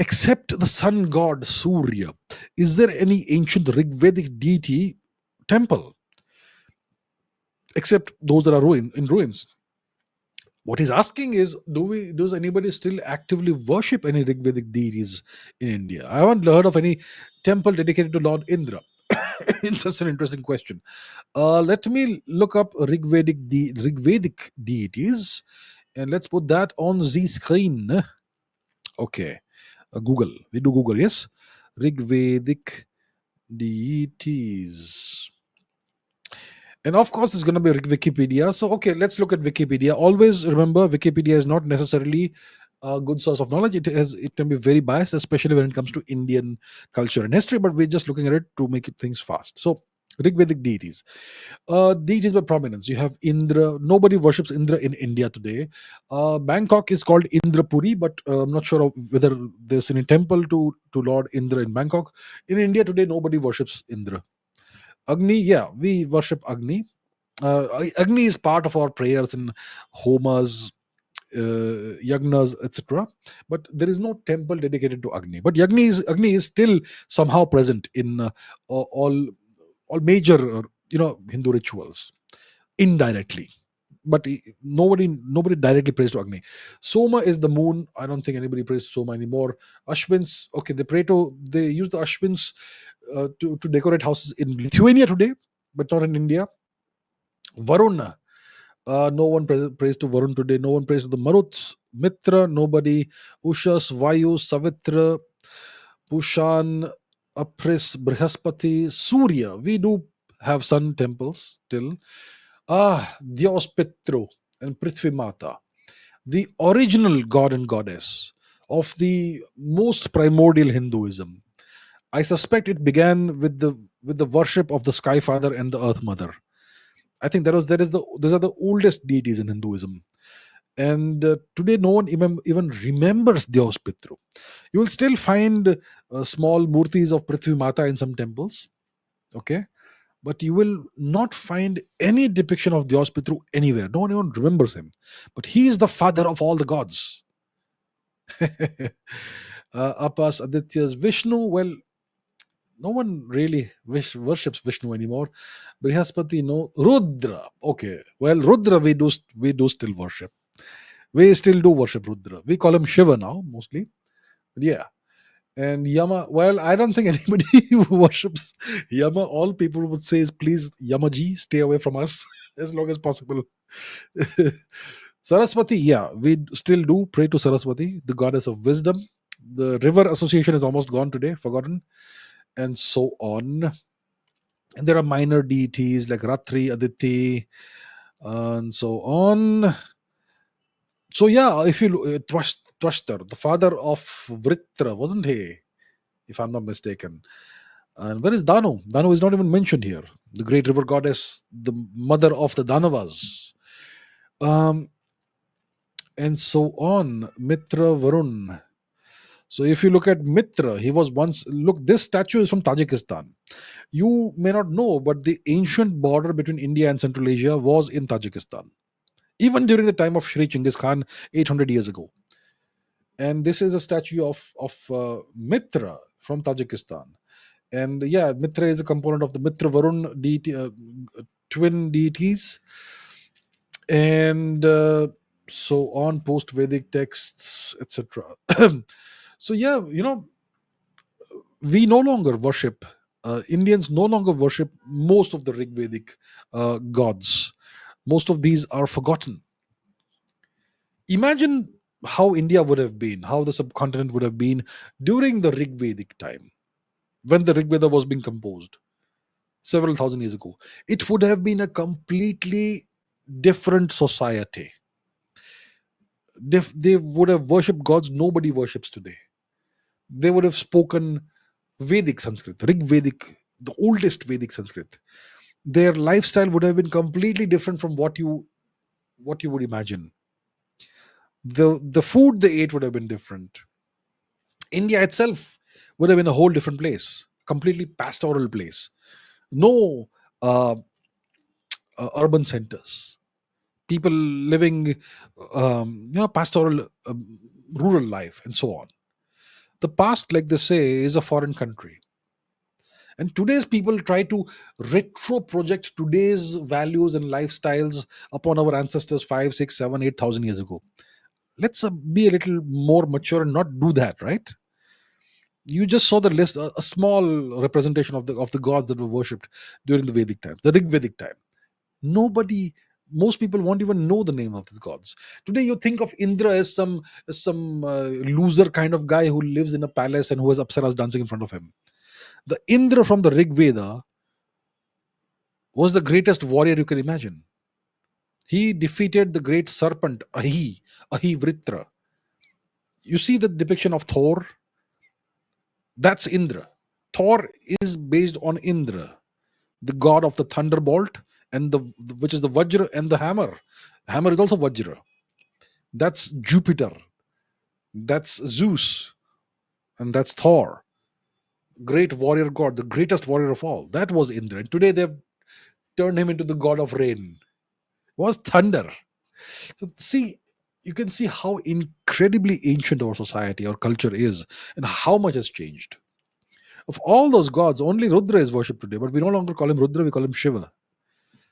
except the sun god Surya, is there any ancient Rigvedic deity temple except those that are in ruins? What he's asking is, does anybody still actively worship any Rigvedic deities in India? I haven't heard of any temple dedicated to Lord Indra. It's such an interesting question. Let me look up Rigvedic deities, and let's put that on the screen. Okay, Google. We do Google, yes. Rigvedic deities. And of course, it's going to be Wikipedia. So, okay, let's look at Wikipedia. Always remember, Wikipedia is not necessarily a good source of knowledge. It can be very biased, especially when it comes to Indian culture and history. But we're just looking at it to make it things fast. So, Rigvedic deities. Deities by prominence. You have Indra. Nobody worships Indra in India today. Bangkok is called Indrapuri, but I'm not sure of whether there's any temple to Lord Indra in Bangkok. In India today, nobody worships Indra. Agni, yeah, we worship Agni. Agni is part of our prayers in homas, yagnas, etc. But there is no temple dedicated to Agni. But Agni is still somehow present in all major Hindu rituals indirectly. But nobody directly prays to Agni. Soma is the moon. I don't think anybody prays to Soma anymore. Ashwins, okay, they use the Ashwins to decorate houses in Lithuania today, but not in India. Varuna, no one prays to Varun today. No one prays to the Maruts. Mitra, nobody. Ushas, Vayu, Savitra, Pushan, Apris, Brihaspati, Surya. We do have sun temples still. Dios Pitru and Prithvi Mata, the original god and goddess of the most primordial Hinduism. I suspect it began with the worship of the Sky Father and the Earth Mother. I think those are the oldest deities in Hinduism. And today, no one even remembers Dios Pitru. You will still find small murtis of Prithvi Mata in some temples. Okay, but you will not find any depiction of Dios Pitru anywhere. No one even remembers him. But he is the father of all the gods. Apas, Adityas, Vishnu. Well, no one really worships Vishnu anymore. Brihaspati, no. Rudra. Okay. Well, Rudra we do still worship. We still do worship Rudra. We call him Shiva now, mostly. But yeah. And Yama, well, I don't think anybody who worships Yama, all people would say is, please, Yamaji, stay away from us as long as possible. Saraswati, yeah, we still do pray to Saraswati, the goddess of wisdom. The river association is almost gone today, forgotten, and so on. And there are minor deities like Ratri, Aditi, and so on. So yeah, if you look, Twashtar, the father of Vritra, wasn't he? If I'm not mistaken. And where is Danu? Danu is not even mentioned here. The great river goddess, the mother of the Danavas. Um, and so on. Mitra Varun. So if you look at Mitra, he was once, look, this statue is from Tajikistan. You may not know, but the ancient border between India and Central Asia was in Tajikistan, even during the time of Shri Chinggis Khan 800 years ago. And this is a statue of Mitra from Tajikistan. And yeah, Mitra is a component of the Mitra Varun deity, twin deities, and so on, post Vedic texts, etc. So yeah, we no longer worship. Indians no longer worship most of the Rigvedic gods. Most of these are forgotten. Imagine how India would have been, how the subcontinent would have been during the Rigvedic time, when the Rigveda was being composed several thousand years ago. It would have been a completely different society. They would have worshipped gods nobody worships today. They would have spoken Vedic Sanskrit, Rigvedic, the oldest Vedic Sanskrit. Their lifestyle would have been completely different from what you would imagine. The food they ate would have been different. India itself would have been a whole different place, completely pastoral place. No uh, urban centers. People living, pastoral, rural life, and so on. The past, like they say, is a foreign country. And today's people try to retro project today's values and lifestyles upon our ancestors 5, 6, 7, 8,000 years ago. Let's be a little more mature and not do that, right? You just saw the list, a small representation of the gods that were worshipped during the Vedic time, the Rigvedic time. Nobody, most people won't even know the name of the gods. Today, you think of Indra as some loser kind of guy who lives in a palace and who has apsaras dancing in front of him. The Indra from the Rig Veda was the greatest warrior you can imagine. He defeated the great serpent Ahivritra. You see the depiction of Thor? That's Indra. Thor is based on Indra, the god of the thunderbolt, and which is the Vajra and the hammer. Hammer is also Vajra. That's Jupiter. That's Zeus, and that's Thor. Great warrior god, the greatest warrior of all. That was Indra. And today they've turned him into the god of rain. It was thunder. So see, you can see how incredibly ancient our society, our culture is, and how much has changed. Of all those gods, only Rudra is worshipped today, but we no longer call him Rudra, we call him Shiva.